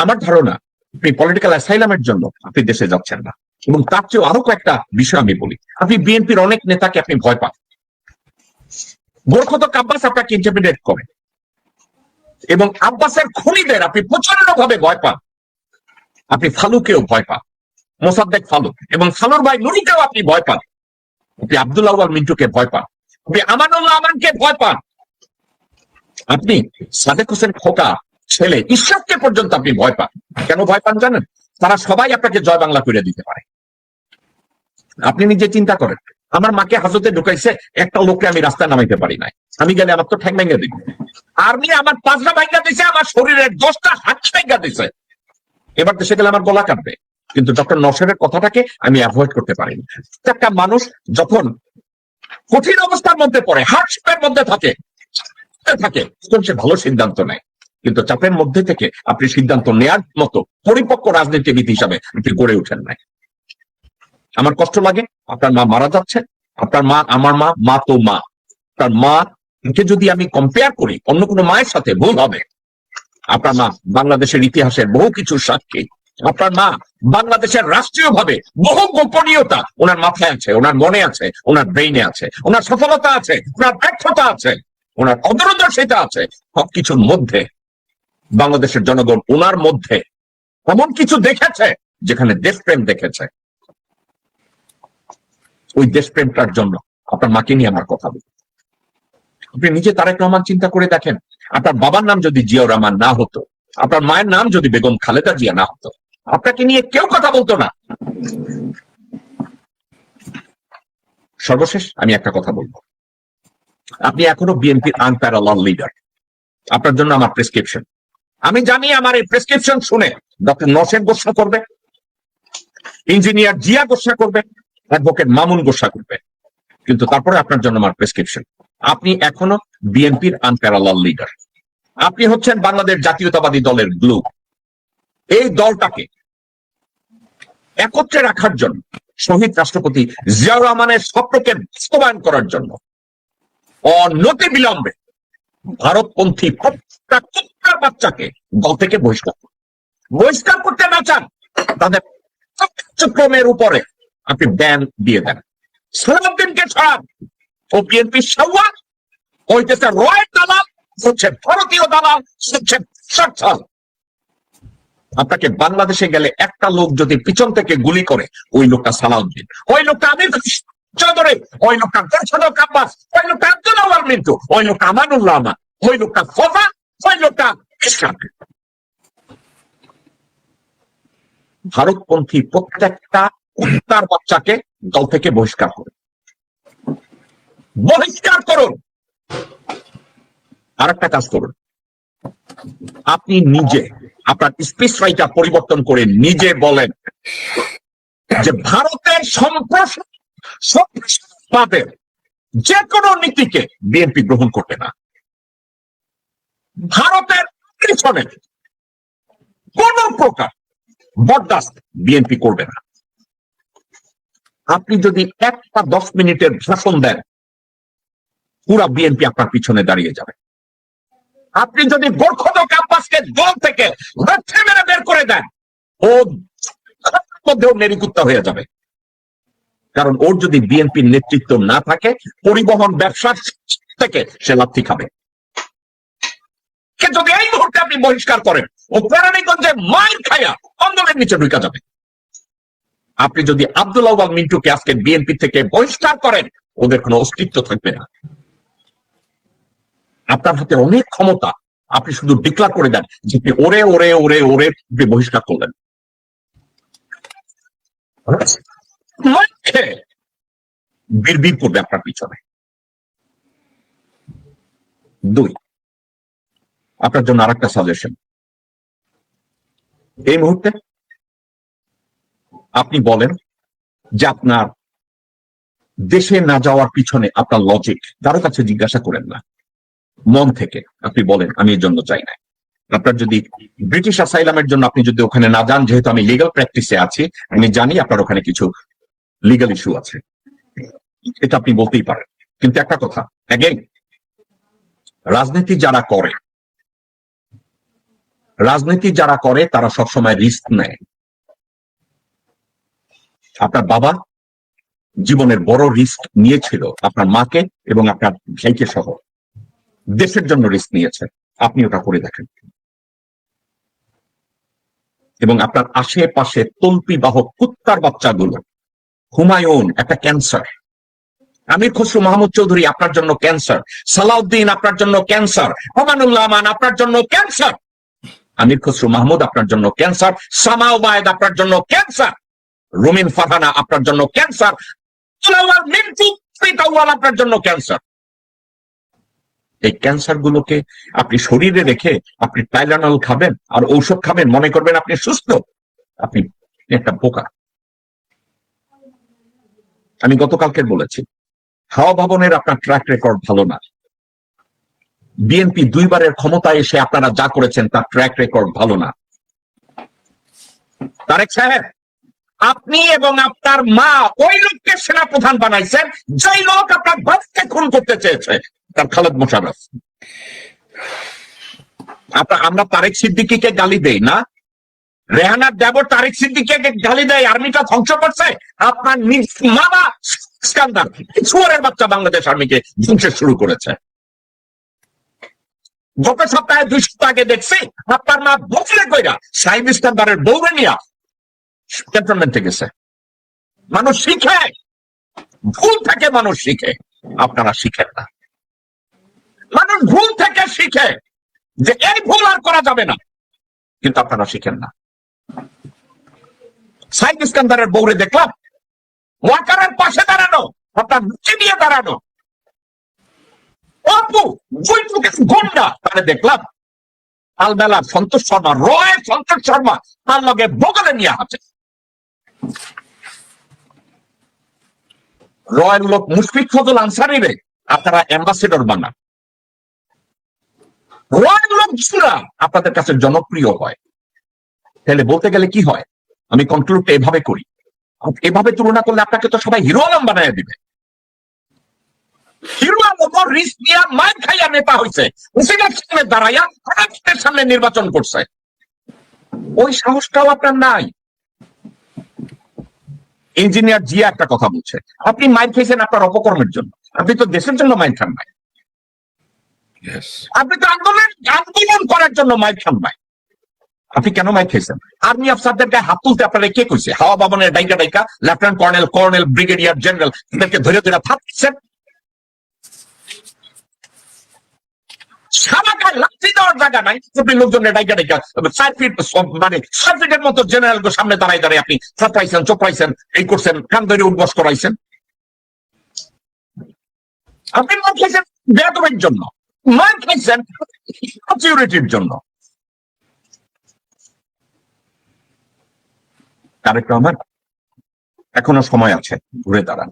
আমার ধারণা আপনি পলিটিক্যাল অ্যাসাইলামের জন্য আপনি দেশে যাচ্ছেন না। এবং তার চেয়েও আরো কয়েকটা বিষয় আমি বলি, আপনি বিএনপির অনেক নেতাকে আপনি ভয় পান। বরকত আব্বাস আপনাকে ইন্টারপ্রিটেট করে, এবং আব্বাসের খুনিদের আপনি প্রচন্ড ভাবে ভয় পান। আপনি ফালুকেও ভয় পান, মোসাদ্দেক ফালুক, এবং ফালুর ভাই নুরুকেও আপনি ভয় পান। আপনি আব্দুল আউয়াল মিন্টুকে ভয় পান, আপনি আমানুল্লাহ আমানকে ভয় পান, আপনি সাদেক হোসেন খোকা ছেলে ঈশ্বরকে পর্যন্ত আপনি ভয় পান। কেন ভয় পান জানেন? তারা সবাই আপনাকে জয় বাংলা করে দিতে পারে। আপনি নিজে চিন্তা করেন, আমার মাকে হাজতে ঢুকাইছে, একটা লোককে আমি রাস্তায় নামাইতে পারি নাই, আমি গেলে আমার তো ঠ্যাং ভেঙে দিবে। আর্মি আমার 5টা ভাঙ্গা দিছে, আমার শরীরের 10টা হাত ভাঙ্গা দিছে, এবার দেশে গেলে আমার গলা কাটবে। কিন্তু ডক্টর নওশাদের কথাটাকে আমি অ্যাভয়েড করতে পারিনি। একটা মানুষ যখন কঠিন অবস্থার মধ্যে পড়ে, হার্টস্পের মধ্যে থাকে তখন সে ভালো সিদ্ধান্ত নেয়, কিন্তু চাপের মধ্যে থেকে আপনি সিদ্ধান্ত নেয়ার মতো পরিপক্ক রাজনীতিবিদ হিসাবে আপনি গড়ে উঠেন নাই। আমার কষ্ট লাগে, আপনার মা মারা যাচ্ছে, আপনার মা আমার মা, মা তো মা, তার মাকে যদি আমি কম্পেয়ার করি অন্য কোনো মায়ের সাথে ভুল হবে। আপনার মা বাংলাদেশের ইতিহাসের বহু কিছু সাক্ষী, আপনার মা বাংলাদেশের রাষ্ট্রীয় ভাবে বহু গোপনীয়তা ওনার মাথায় আছে, ওনার মনে আছে, ওনার ব্রেইনে আছে, ওনার সফলতা আছে, ওনার ব্যর্থতা আছে, ওনার অদূরদর্শিতা আছে। সবকিছুর মধ্যে বাংলাদেশের জনগণ ওনার মধ্যে এমন কিছু দেখেছে যেখানে দেশপ্রেম দেখেছে। ওই দেশপ্রেমটার জন্য আপনার মাকে নিয়ে আমার কথা বলি। আপনি নিজে তারেক রহমান চিন্তা করে দেখেন, আপনার বাবার নাম যদি জিয়াউর রহমান না হতো, আপনার মায়ের নাম যদি বেগম খালেদা জিয়া না হতো, আপনাকে নিয়ে কেউ কথা বলতো না। সর্বশেষ আমি একটা কথা বলবো, আপনি এখনো বিএনপির আনপ্যারালাল লিডার। আপনার জন্য আমার প্রেসক্রিপশন, আমি জানি আমার এই প্রেসক্রিপশন শুনে ডক্টর নওশাদ গোসা করবে, ইঞ্জিনিয়ার জিয়া গোসা করবে, অ্যাডভোকেট মামুন গোসা করবে, কিন্তু তারপরে আপনার জন্য আমার প্রেসক্রিপশন, আপনি এখনো বিএনপির আনপ্যারালাল লিডার। আপনি হচ্ছেন বাংলাদেশ জাতীয়তাবাদী দলের গ্লু। এই দলটাকে একত্রে রাখার জন্য, শহীদ রাষ্ট্রপতি জিয়াউর রহমানের স্বপ্নকে বাস্তবায়ন করার জন্য অনতি বিলম্বে ভারতপন্থী প্রত্যেকটা কুত্তার বাচ্চাকে দল থেকে বহিষ্কার করতে না চান, তাদের কার্যক্রমের উপরে আপনি ব্যান দিয়ে দেন। সালাউদ্দিনকে ছাড়ান, ও বিএনপি সাওয়া, ওই দেশের রয়ের দালাল, হচ্ছে ভারতীয় দালাল, হচ্ছে সচ্ছল। আপনাকে বাংলাদেশে গেলে একটা লোক যদি পিছন থেকে গুলি করে, ওই লোকটা সালাউদ্দিন, ওই লোকটা আমির চৌধুরী, ওই লোকটা গোরছাদক আব্বাস, ওই লোকটা আব্দুল আউয়াল মিন্টু, ওই লোকটা আমানুল্লাহ আমান, ওই লোকটা ফজা, ওই লোকটা ইসলাম। ভারতপন্থী প্রত্যেকটা কুত্তার বাচ্চাকে দল থেকে বহিষ্কার করুন, আর একটা কাজ করুন, আপনি নিজে আপনার স্পিচ রাইটার পরিবর্তন করে নিজে বলেন যে ভারতের সম্প্রসারণবাদের যে কোনো নীতিকে বিএনপি গ্রহণ করবে না, ভারতের পিছনে কোন প্রকার বরদাস্ত বিএনপি করবে না। আপনি যদি একটা 10 মিনিটের ভাষণ দেন, পুরা বিএনপি আপনার পিছনে দাঁড়িয়ে যাবে। আপনি যদি গোরখদক আব্বাসকে দল থেকে লাথি মেরে বের করে দেন, ও মধ্যেও নেরিকুত্তা হয়ে যাবে। কারণ ওর যদি বিএনপির নেতৃত্ব না থাকে, পরিবহন ব্যবসার থেকে সে লাথি খাবে। যদি এই মুহূর্তে আপনি বহিষ্কার করেন, ও কেরানীগঞ্জে মায়ের খায়া আন্দোলনের নিচে ঢুকা যাবে। আপনি যদি আব্দুল আউয়াল মিন্টুকে আজকে বিএনপি থেকে বহিষ্কার করেন, ওদের কোনো অস্তিত্ব থাকবে না। আপনার হাতে অনেক ক্ষমতা, আপনি শুধু ডিক্লার করে দেন যে ওরে ওরে ওরে ওরে বহিষ্কার করলেন। বিড়বিড় করবে আপনার পিছনে। 2, আপনার জন্য আরেকটা সাজেশন, এই মুহূর্তে আপনি বলেন যে আপনার দেশে না যাওয়ার পিছনে আপনার লজিক কারো কাছে জিজ্ঞাসা করেন না, মন থেকে আপনি বলেন আমি এর জন্য চাই না। আপনার যদি ব্রিটিশ অ্যাসাইলামের জন্য আপনি যদি ওখানে না যান, যেহেতু আমি লিগাল প্র্যাকটিসে আছি, আমি জানি আপনার ওখানে কিছু লিগাল ইস্যু আছে, এটা আপনি বলতেই পারেন। কিন্তু একটা কথা, অ্যাগেইন, রাজনীতি যারা করে রাজনীতি যারা করে তারা সবসময় রিস্ক নেয়। আপনার বাবা জীবনের বড় রিস্ক নিয়েছিল আপনার মাকে এবং আপনার ভাইকে সহ, দেশের জন্য রিস্ক নিয়েছে। আপনি ওটা করে দেখেন। এবং আপনার আশেপাশে তল্পি বাহক কুত্তার বাচ্চাগুলো, হুমায়ুন একটা ক্যান্সার, আমির খসরু মাহমুদ চৌধুরী আপনার জন্য ক্যান্সার, সালাউদ্দিন আপনার জন্য ক্যান্সার, ওমানুল্লাহ আমান আপনার জন্য ক্যান্সার, আমির খসরু মাহমুদ আপনার জন্য ক্যান্সার, সামা ওবায়েদ আপনার জন্য ক্যান্সার, রুমিন ফারহানা আপনার জন্য ক্যান্সার, মিন্টু আপনার জন্য ক্যান্সার। এই ক্যান্সার গুলোকে আপনি শরীরে রেখে আপনি টাইলানল খাবেন আর ঔষধ খাবেন, মনে করবেন আপনি সুস্থ। আপনি একটা বোকা। আমি গতকালকে বলেছি, হাওয়া ভবনের আপনার ট্র্যাক রেকর্ড ভালো না। বিএনপি দুইবারের ক্ষমতায় এসে আপনারা যা করেছেন তার ট্র্যাক রেকর্ড ভালো না। তারেক সাহেব, আপনি এবং আপনার মা ওই লোককে সেনাপ্রধান বানাইছেন যেই লোক আপনার বাচ্চাকে খুন করতে চেয়েছে, তার খালেদ মোশাররফ। আমরা তারেক সিদ্দিকীকে গালি দেই না, রেহানার দেবর তারেক সিদ্দিকীকে গালি দেয় আর্মিটা ধ্বংস করছে, আপনার মামা ইস্কান্দার শুয়োরের বাচ্চা বাংলাদেশ আর্মিকে ধ্বংস শুরু করেছে। গত সপ্তাহে 2 সপ্তাহ আগে দেখছি আপনার মা বছরে কইরা সাইদ ইস্কান্দারের বউরে নিয়া ক্যান্টনমেন্টে গেছে। মানুষ শিখে, ভুল থেকে মানুষ শিখে, আপনারা শিখেন না। মানুষ ভুল থেকে শিখে যে এই ভুল আর করা যাবে না, কিন্তু আপনারা শিখেন না। সাইদ ইস্কান্দারের বউরে দেখলাম ওয়াকারের পাশে দাঁড়ানো, আপনার মুখে দিয়ে দাঁড়ানো, অপু গন্ডা তাহলে দেখলাম আলবেলার সন্তোষ শর্মা, রয়ের সন্তোষ শর্মা তার লগে বগলে নিয়ে আছে। রয়ের লোক মুশফিক ফজল আনসারীরে আপনারা অ্যাম্বাসেডর বানান। রয়ের লোক আপনাদের কাছে জনপ্রিয় হয়। তাহলে বলতে গেলে কি হয়, আমি কনক্লুডটা এভাবে করি, এভাবে তুলনা করলে আপনাকে তো সবাই হিরো আলম বানায় দিবে। হিরো আলম রিস্ক নিয়ে মাইর খাইয়া নেতা হয়েছে, মুসিদের সামনে দাঁড়াইয়া অনেকের সামনে নির্বাচন করছে। ওই সাহসটাও আপনার নাই। ইঞ্জিনিয়ার জিয়া একটা কথা বলছে, আপনি মাইর খেয়েছেন আপনার অপকর্মের জন্য, আপনি তো দেশের জন্য মাইর খান নাই। আপনি তো আন্দোলন করার জন্য মাইর খান নাই। আপনি কেন মাইর খেয়েছেন? আর্মি অফিসারদের গায়ে হাত তুলতে আপনারা কে কইছে? হাওয়া ভবনের ডাইকা ডাইকা lieutenant colonel, colonel, brigadier general এদেরকে ধরে ধরে থাকছেন। সারাকার লাঠি দেওয়ার জায়গা নাই, আপনি লোকজনের ডাইকা ডাইকা 4 ফিট মানে 6 ফিটের মতো জেনারেল সামনে দাঁড়াই দাঁড়াই আপনি ছাপাইছেন, চোপাইছেন, এই করছেন, কান ধরে উদ্বাস করাইছেন। আপনি মার খাইছেন বেয়াদবের জন্য, মার খাইছেন সিকিউরিটির জন্য। তারেক রহমান, এখনো সময় আছে, ঘুরে দাঁড়ান।